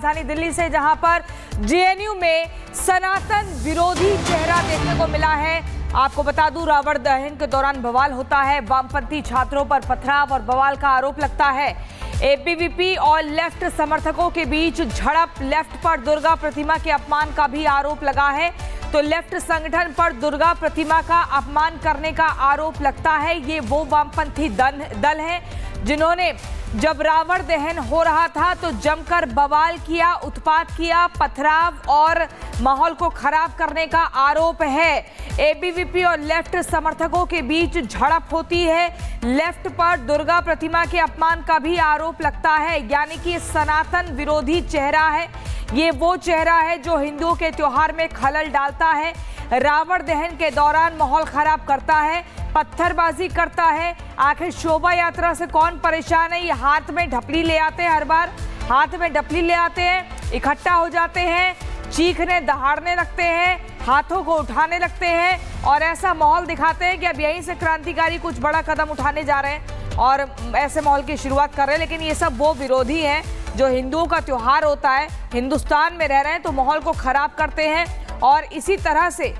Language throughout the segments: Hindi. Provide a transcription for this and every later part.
राजधानी दिल्ली से, जहां पर जेएनयू में सनातन विरोधी चेहरा देखने को मिला है। आपको बता दूं, रावण दहन के दौरान बवाल होता है, वामपंथी छात्रों पर पथराव और बवाल का आरोप लगता है। एबीवीपी और लेफ्ट समर्थकों के बीच झड़प, लेफ्ट पर दुर्गा प्रतिमा के अपमान का भी आरोप लगा है। तो लेफ्ट संगठन पर दुर्गा प्रतिमा का अपमान करने का आरोप लगता है। ये वो वामपंथी दल है जिन्होंने जब रावण दहन हो रहा था तो जमकर बवाल किया, उत्पात किया, पथराव और माहौल को खराब करने का आरोप है। एबीवीपी और लेफ्ट समर्थकों के बीच झड़प होती है, लेफ्ट पर दुर्गा प्रतिमा के अपमान का भी आरोप लगता है। यानी कि सनातन विरोधी चेहरा है, ये वो चेहरा है जो हिंदुओं के त्योहार में खलल डालता है, रावण दहन के दौरान माहौल खराब करता है, पत्थरबाजी करता है। आखिर शोभा यात्रा से कौन परेशान है? ये हाथ में ढपली ले आते हैं, हर बार हाथ में ढपली ले आते हैं, इकट्ठा हो जाते हैं, चीखने दहाड़ने लगते हैं, हाथों को उठाने लगते हैं और ऐसा माहौल दिखाते हैं कि अब यहीं से क्रांतिकारी कुछ बड़ा कदम उठाने जा रहे हैं और ऐसे माहौल की शुरुआत कर रहे हैं। लेकिन ये सब वो विरोधी हैं जो हिंदुओं का त्योहार होता है, हिंदुस्तान में रह रहे हैं तो माहौल को खराब करते हैं और इसी तरह से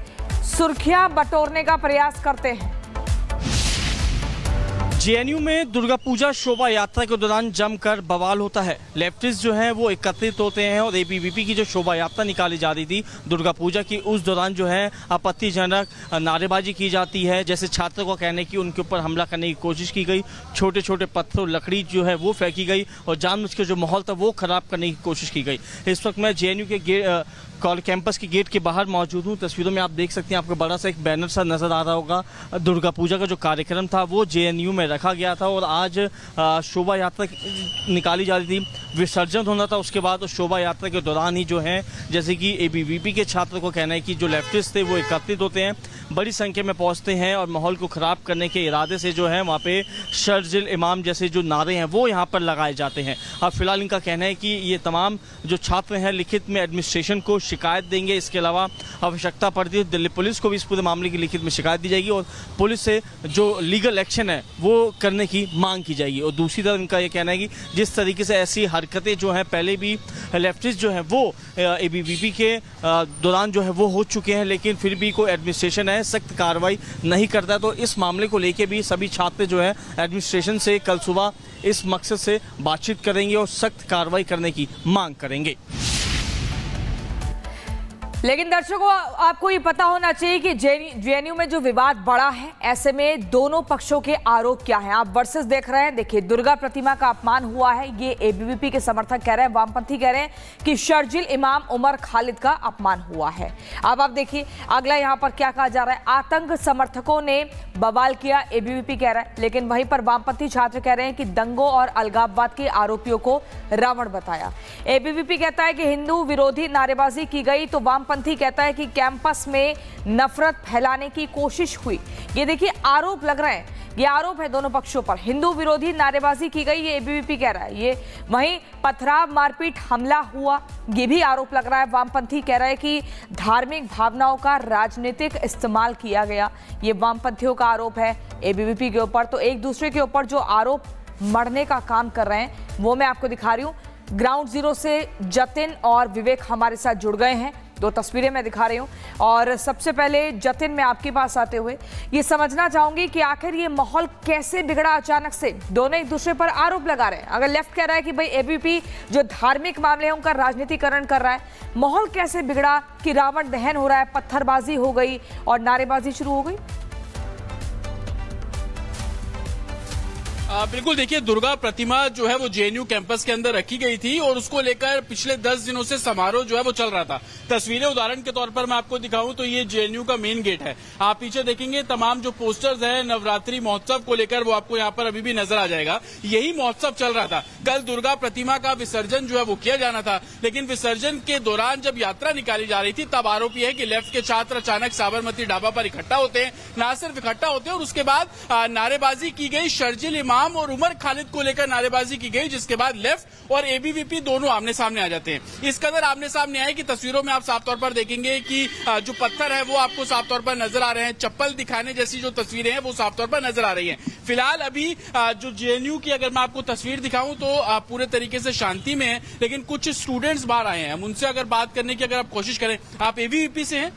सुर्खियां बटोरने का प्रयास करते हैं। जेएनयू में दुर्गा पूजा शोभा यात्रा के दौरान जमकर बवाल होता है। लेफ्टिस्ट जो हैं वो एकत्रित होते हैं और एबीवीपी की जो शोभा यात्रा निकाली जा रही थी दुर्गा पूजा की, उस दौरान जो है आपत्तिजनक नारेबाजी की जाती है। जैसे छात्रों का कहना है कि उनके ऊपर हमला करने की कोशिश की गई, छोटे छोटे पत्थर लकड़ी जो है वो फेंकी गई और जानबूझ के जो माहौल था वो खराब करने की कोशिश की गई। इस वक्त मैं जेएनयू के कैंपस के गेट के बाहर मौजूद हूँ। तस्वीरों में आप देख सकते हैं, आपको बड़ा सा एक बैनर सा नजर आ रहा होगा। दुर्गा पूजा का जो कार्यक्रम था वो जेएनयू में रखा गया था और आज शोभा यात्रा निकाली जा रही थी, विसर्जन होना था। उसके बाद शोभा यात्रा के दौरान ही जो है, जैसे कि एबीवीपी के छात्रों को कहना है कि जो लेफ्टिस्ट थे वो एकत्रित होते हैं, बड़ी संख्या में पहुंचते हैं और माहौल को खराब करने के इरादे से जो है वहाँ पे शर्जिल इमाम जैसे जो नारे हैं वो यहाँ पर लगाए जाते हैं। अब फिलहाल इनका कहना है कि ये तमाम जो छात्र हैं लिखित में एडमिनिस्ट्रेशन को शिकायत देंगे। इसके अलावा आवश्यकता पड़ती है दिल्ली पुलिस को भी इस पूरे मामले की लिखित में शिकायत दी जाएगी और पुलिस से जो लीगल एक्शन है वो करने की मांग की जाएगी। और दूसरी तरफ इनका ये कहना है कि जिस तरीके से ऐसी हरकतें जो हैं पहले भी लेफ्टिस्ट जो है वो एबीवीपी के दौरान जो है वो हो चुके हैं, लेकिन फिर भी कोई एडमिनिस्ट्रेशन है सख्त कार्रवाई नहीं करता। तो इस मामले को लेके भी सभी छात्र जो है एडमिनिस्ट्रेशन से कल सुबह इस मकसद से बातचीत करेंगे और सख्त कार्रवाई करने की मांग करेंगे। लेकिन दर्शकों, आपको ये पता होना चाहिए कि जेएनयू में जो विवाद बढ़ा है, ऐसे में दोनों पक्षों के आरोप क्या हैं। आप वर्सेस देख रहे हैं, देखिए दुर्गा प्रतिमा का अपमान हुआ है, ये एबीवीपी के समर्थक कह रहे हैं, वामपंथी कह रहे हैं कि शर्जिल इमाम उमर खालिद का अपमान हुआ है। अब आप देखिए अगला यहाँ पर क्या कहा जा रहा है। आतंक समर्थकों ने बवाल किया, एबीवीपी कह रहा है, लेकिन वहीं पर वामपंथी छात्र कह रहे हैं कि दंगों और अलगाववाद के आरोपियों को रावण बताया। एबीवीपी कहता है कि हिंदू विरोधी नारेबाजी की गई, तो वामपंथी कहता है कि कैंपस में नफरत फैलाने की कोशिश हुई। ये देखिए आरोप लग रहे हैं, ये आरोप है दोनों पक्षों पर। हिंदू विरोधी नारेबाजी की गई, ये एबीवीपी कह रहा है। ये वहीं पथराव, मारपीट, हमला हुआ, ये भी आरोप लग रहा है। वामपंथी कह रहा है कि धार्मिक भावनाओं का राजनीतिक इस्तेमाल किया गया, ये वामपंथियों का आरोप है एबीवीपी के ऊपर। तो एक दूसरे के ऊपर जो आरोप मढ़ने का काम कर रहे हैं वो मैं आपको दिखा रही हूँ। ग्राउंड जीरो से जतिन और विवेक हमारे साथ जुड़ गए हैं, दो तस्वीरें मैं दिखा रही हूं। और सबसे पहले जतिन, मैं आपके पास आते हुए ये समझना चाहूंगी कि आखिर ये माहौल कैसे बिगड़ा अचानक से? दोनों एक दूसरे पर आरोप लगा रहे हैं। अगर लेफ्ट कह रहा है कि भाई एबीवीपी जो धार्मिक मामले हैं उनका राजनीतिकरण कर रहा है, माहौल कैसे बिगड़ा कि रावण दहन हो रहा है, पत्थरबाजी हो गई और नारेबाजी शुरू हो गई? बिल्कुल, देखिए दुर्गा प्रतिमा जो है वो जेएनयू कैंपस के अंदर रखी गई थी और उसको लेकर पिछले 10 दिनों से समारोह जो है वो चल रहा था। तस्वीरें उदाहरण के तौर पर मैं आपको दिखाऊं तो ये जेएनयू का मेन गेट है। आप पीछे देखेंगे तमाम जो पोस्टर्स हैं नवरात्रि महोत्सव को लेकर वो आपको यहाँ पर अभी भी नजर आ जाएगा। यही महोत्सव चल रहा था। कल दुर्गा प्रतिमा का विसर्जन जो है वो किया जाना था, लेकिन विसर्जन के दौरान जब यात्रा निकाली जा रही थी तब आरोप यह है कि लेफ्ट के छात्र अचानक साबरमती ढाबा पर इकट्ठा होते हैं। न सिर्फ इकट्ठा होते हैं और उसके बाद नारेबाजी की गई, शर्जिल इमाम इमाम और उमर खालिद को लेकर नारेबाजी की गई, जिसके बाद लेफ्ट और एबीवीपी दोनों आमने सामने आ जाते हैं। इस कदर आमने सामने आए कि तस्वीरों में आप साफ तौर पर देखेंगे कि जो पत्थर है वो आपको साफ तौर पर नजर आ रहे हैं, चप्पल दिखाने जैसी जो तस्वीरें हैं वो साफ तौर पर नजर आ रही हैं। फिलहाल अभी जो जेएनयू की अगर मैं आपको तस्वीर दिखाऊं तो पूरे तरीके से शांति में है, लेकिन कुछ स्टूडेंट्स बाहर आए हैं। हम उनसे अगर बात करने की अगर आप कोशिश करें, आप एबीवीपी से हैं,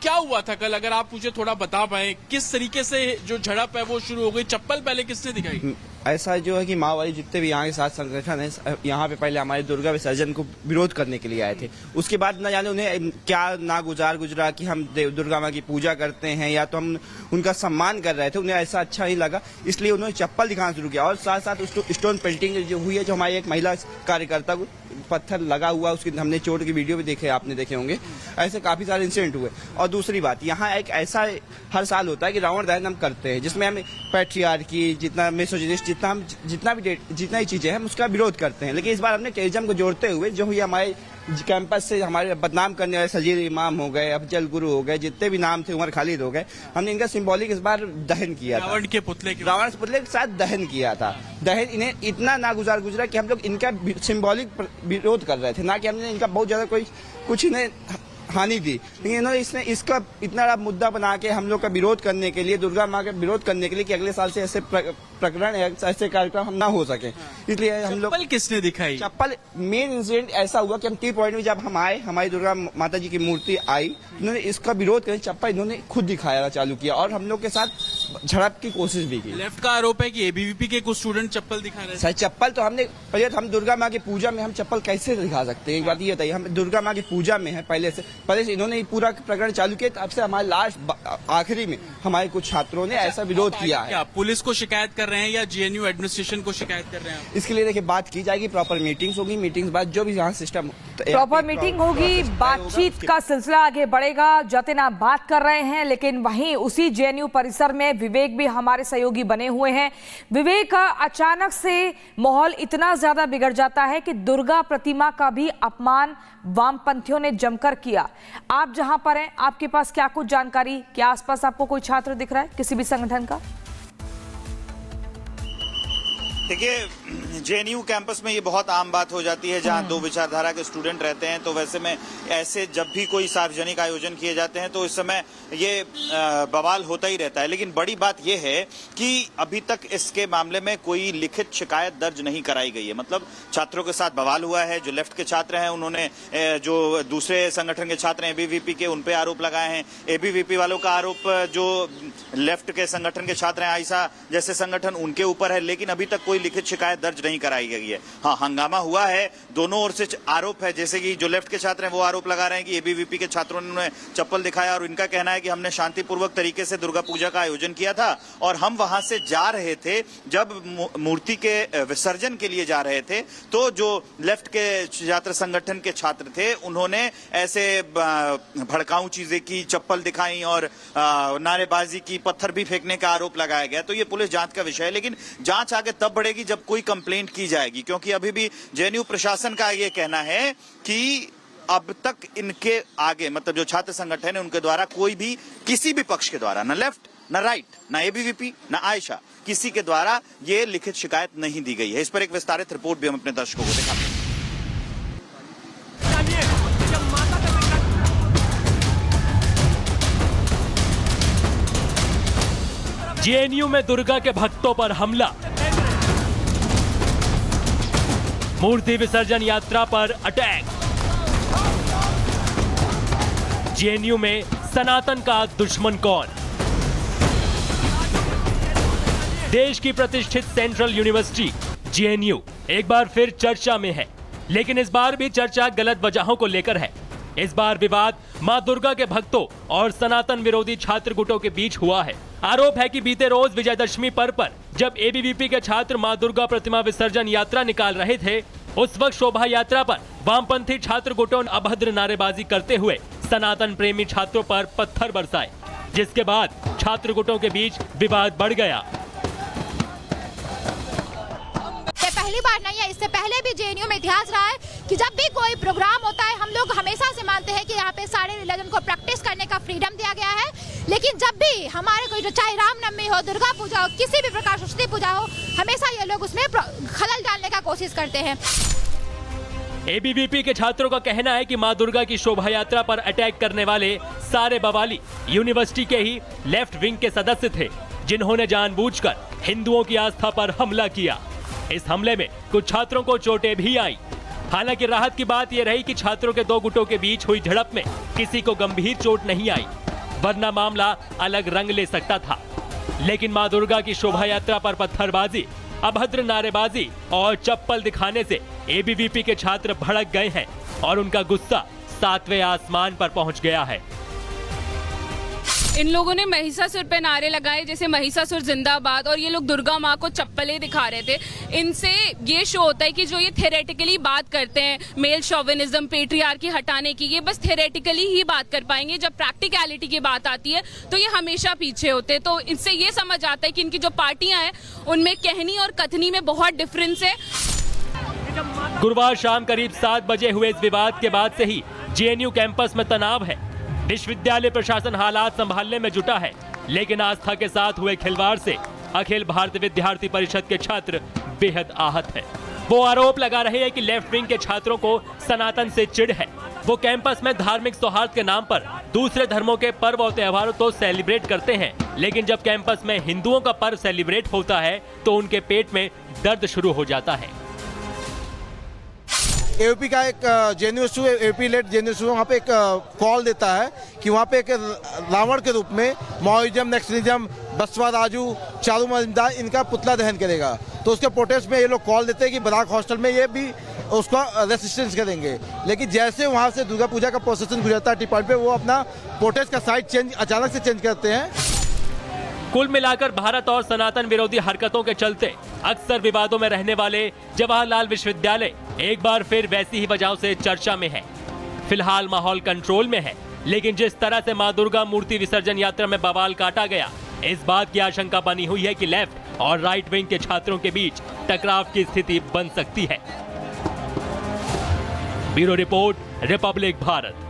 क्या हुआ था कल, अगर आप मुझे थोड़ा बता पाए किस तरीके से जो झड़प है वो शुरू हो गई, चप्पल पहले किसने दिखाई? ऐसा जो है कि माओवादी जितने भी यहाँ के साथ संगठन है, यहाँ पे पहले हमारे दुर्गा विसर्जन को विरोध करने के लिए आए थे। उसके बाद न जाने उन्हें क्या ना गुजरा कि हम दुर्गा माँ की पूजा करते हैं या तो हम उनका सम्मान कर रहे थे, उन्हें ऐसा अच्छा नहीं लगा, इसलिए उन्होंने चप्पल दिखाना शुरू किया। और साथ साथ स्टोन पेल्टिंग जो हुई है, जो हमारी एक महिला कार्यकर्ता को पत्थर लगा हुआ, उसकी हमने चोट की वीडियो भी देखे, आपने देखे होंगे। ऐसे काफी सारे इंसिडेंट हुए। और दूसरी बात, यहाँ एक ऐसा हर साल होता है कि रावण दहन हम करते हैं, जिसमें हम पैट्रियार्की, जितना मिसोजिनिस्ट, जितना ही चीजें हैं हम उसका विरोध करते हैं। लेकिन इस बार हमने टेररिज्म को जोड़ते हुए, जो ये हमारे कैंपस से हमारे बदनाम करने वाले सजीर इमाम हो गए, अफजल गुरु हो गए, जितने भी नाम थे, उमर खालिद हो गए, हमने इनका सिंबॉलिक इस बार दहन किया था। रावण के पुतले के साथ दहन किया था। दहन इन्हें इतना नागुजारा कि हम लोग इनका सिंबॉलिक विरोध कर रहे थे, ना कि हमने इनका बहुत ज्यादा कुछ इन्हें हानि दी। लेकिन इन्होंने इसका इतना बड़ा मुद्दा बना के हम लोग का विरोध करने के लिए, दुर्गा माँ का विरोध करने के लिए, कि अगले साल से ऐसे प्रकरण, ऐसे कार्यक्रम हम ना हो सके, इसलिए हम लोग। चप्पल किसने दिखाई? चप्पल मेन इंसिडेंट ऐसा हुआ कि हम टी पॉइंट में जब हम आए, हमारी दुर्गा माता जी की मूर्ति आई, इन्होंने इसका विरोध करके चप्पल इन्होंने खुद दिखाया चालू किया और हम लोग के साथ झड़प की कोशिश भी की। लेफ्ट का आरोप है कि एबीवीपी के कुछ स्टूडेंट चप्पल दिखा रहे हैं। सर चप्पल तो हमने पहले, हम दुर्गा माँ की पूजा में हम चप्पल कैसे दिखा सकते हैं? एक बात ये बताइए, हम दुर्गा माँ की पूजा में है, पहले से इन्होंने पूरा प्रकरण चालू किया, तब से हमारे लास्ट आखिरी में हमारे कुछ छात्रों ने ऐसा विरोध किया है। क्या पुलिस को शिकायत कर रहे हैं या जेएनयू एडमिनिस्ट्रेशन को शिकायत कर रहे हैं? इसके लिए देखिए बात की जाएगी, प्रॉपर मीटिंग्स होगी, मीटिंग्स बाद जो भी यहाँ सिस्टम प्रॉपर मीटिंग होगी, बातचीत का सिलसिला आगे बढ़ेगा। जतिन आप बात कर रहे हैं, लेकिन वहीं उसी जेएनयू परिसर में विवेक भी हमारे सहयोगी बने हुए हैं। विवेक, अचानक से माहौल इतना ज्यादा बिगड़ जाता है कि दुर्गा प्रतिमा का भी अपमान वामपंथियों ने जमकर किया। आप जहां पर हैं, आपके पास क्या कुछ जानकारी, क्या आसपास आपको कोई छात्र दिख रहा है किसी भी संगठन का? देखिए, जेएनयू कैंपस में ये बहुत आम बात हो जाती है, जहां दो विचारधारा के स्टूडेंट रहते हैं। तो वैसे में ऐसे जब भी कोई सार्वजनिक आयोजन किए जाते हैं तो इस समय ये बवाल होता ही रहता है। लेकिन बड़ी बात ये है कि अभी तक इसके मामले में कोई लिखित शिकायत दर्ज नहीं कराई गई है। मतलब छात्रों के साथ बवाल हुआ है, जो लेफ्ट के छात्र हैं उन्होंने जो दूसरे संगठन के छात्र हैं एबीवीपी के, उन पे आरोप लगाए हैं। एबीवीपी वालों का आरोप जो लेफ्ट के संगठन के छात्र हैं, आईसा जैसे संगठन, उनके ऊपर है। लेकिन अभी तक कोई लिखित शिकायत दर्ज नहीं कराई गई है। हाँ, हंगामा हुआ है, दोनों ओर से आरोप है। जैसे कि जो लेफ्ट के छात्र हैं वो आरोप लगा रहे हैं कि एबीवीपी के छात्रों ने उन्हें चप्पल दिखाया, और इनका कहना है कि हमने शांतिपूर्वक तरीके से दुर्गा पूजा का आयोजन किया था और हम वहां से जा रहे थे, जब मूर्ति के विसर्जन के लिए जा रहे थे, तो जो लेफ्ट के छात्र संगठन के छात्र थे उन्होंने ऐसे भड़काऊ चीजें की, चप्पल दिखाई और नारेबाजी की, पत्थर भी फेंकने का आरोप लगाया गया। तो ये पुलिस जांच का विषय है, लेकिन जांच आगे तब बढ़ेगी जब कोई कंप्लेंट की जाएगी, क्योंकि अभी भी जेएनयू प्रशासन का ये कहना है कि अब तक इनके आगे, मतलब जो छात्र संगठन है उनके द्वारा कोई भी किसी भी पक्ष के द्वारा, न लेफ्ट न राइट, न एबीवीपी न आयशा, किसी के द्वारा ये लिखित शिकायत नहीं दी गई है। इस पर एक विस्तारित रिपोर्ट भी हम अपने दर्शकों को दिखाते हैं। जेएनयू में दुर्गा के भक्तों पर हमला, मूर्ति विसर्जन यात्रा पर अटैक, जेएनयू में सनातन का दुश्मन कौन? देश की प्रतिष्ठित सेंट्रल यूनिवर्सिटी जेएनयू एक बार फिर चर्चा में है, लेकिन इस बार भी चर्चा गलत वजहों को लेकर है। इस बार विवाद मां दुर्गा के भक्तों और सनातन विरोधी छात्र गुटों के बीच हुआ है। आरोप है कि बीते रोज विजयदशमी पर्व पर जब एबीवीपी के छात्र मां दुर्गा प्रतिमा विसर्जन यात्रा निकाल रहे थे, उस वक्त शोभा यात्रा पर वामपंथी छात्र गुटों ने अभद्र नारेबाजी करते हुए सनातन प्रेमी छात्रों पर पत्थर बरसाए, जिसके बाद छात्र गुटों के बीच विवाद बढ़ गया। पहली बार नहीं है, इससे पहले भी जेएनयू में इतिहास रहा है कि जब भी कोई प्रोग्राम होता है हम लोग हमेशा से मानते हैं कि यहाँ पे सारे रिलीजन को प्रैक्टिस करने का फ्रीडम दिया गया है। लेकिन जब भी हमारे कोई चाहे रामनवमी हो, दुर्गा पूजा हो, किसी भी प्रकार सरस्वती पूजा हो, हमेशा ये लोग उसमें खलल डालने का कोशिश करते हैं। एबीवीपी के छात्रों का कहना है कि मां दुर्गा की शोभा यात्रा पर अटैक करने वाले सारे बवाली यूनिवर्सिटी के ही लेफ्ट विंग के सदस्य थे, जिन्होंने जानबूझकर हिंदुओं की आस्था पर हमला किया। इस हमले में कुछ छात्रों को चोटें भी आई। हालांकि राहत की बात यह रही कि छात्रों के दो गुटों के बीच हुई झड़प में किसी को गंभीर चोट नहीं आई, वरना मामला अलग रंग ले सकता था। लेकिन मां दुर्गा की शोभा यात्रा पर पत्थरबाजी, अभद्र नारेबाजी और चप्पल दिखाने से एबीवीपी के छात्र भड़क गए हैं और उनका गुस्सा 7वें आसमान पर पहुंच गया है। इन लोगों ने महिषासुर पे नारे लगाए, जैसे महिषासुर जिंदाबाद, और ये लोग दुर्गा माँ को चप्पलें दिखा रहे थे। इनसे ये शो होता है कि जो ये थेरेटिकली बात करते हैं मेल शोविनिज्म, पेट्रियार्की हटाने की, ये बस थेरेटिकली ही बात कर पाएंगे। जब प्रैक्टिकलिटी की बात आती है तो ये हमेशा पीछे होते हैं। तो इनसे ये समझ आता है कि इनकी जो पार्टियां हैं उनमें कहनी और कथनी में बहुत डिफरेंस है। गुरुवार शाम करीब 7 बजे हुए इस विवाद के बाद से ही जेएनयू कैंपस में तनाव है। विश्वविद्यालय प्रशासन हालात संभालने में जुटा है, लेकिन आस्था के साथ हुए खिलवाड़ से अखिल भारतीय विद्यार्थी परिषद के छात्र बेहद आहत हैं। वो आरोप लगा रहे हैं कि लेफ्ट विंग के छात्रों को सनातन से चिढ़ है। वो कैंपस में धार्मिक सौहार्द के नाम पर दूसरे धर्मों के पर्व और त्योहारों तो सेलिब्रेट करते हैं, लेकिन जब कैंपस में हिंदुओं का पर्व सेलिब्रेट होता है तो उनके पेट में दर्द शुरू हो जाता है। एओपी का एक जेएनयू एओपी लेड जेएनयू वहाँ पे एक कॉल देता है कि वहाँ पे एक रावण के रूप में माओइज्म, नेक्सलिज्म, बसवा राजू, चारू मजूमदार इनका पुतला दहन करेगा। तो उसके प्रोटेस्ट में ये लोग कॉल देते हैं कि बराक हॉस्टल में ये भी उसका रेसिस्टेंस करेंगे। लेकिन जैसे वहाँ से दुर्गा पूजा का प्रोसेसन गुजरता है टी पॉइंट पे, वो अपना प्रोटेस्ट का साइड अचानक से चेंज करते हैं। कुल मिलाकर भारत और सनातन विरोधी हरकतों के चलते अक्सर विवादों में रहने वाले जवाहरलाल विश्वविद्यालय एक बार फिर वैसी ही वजहों से चर्चा में है। फिलहाल माहौल कंट्रोल में है, लेकिन जिस तरह से मां दुर्गा मूर्ति विसर्जन यात्रा में बवाल काटा गया, इस बात की आशंका बनी हुई है कि लेफ्ट और राइट विंग के छात्रों के बीच टकराव की स्थिति बन सकती है। Bureau report, Republic Bharat.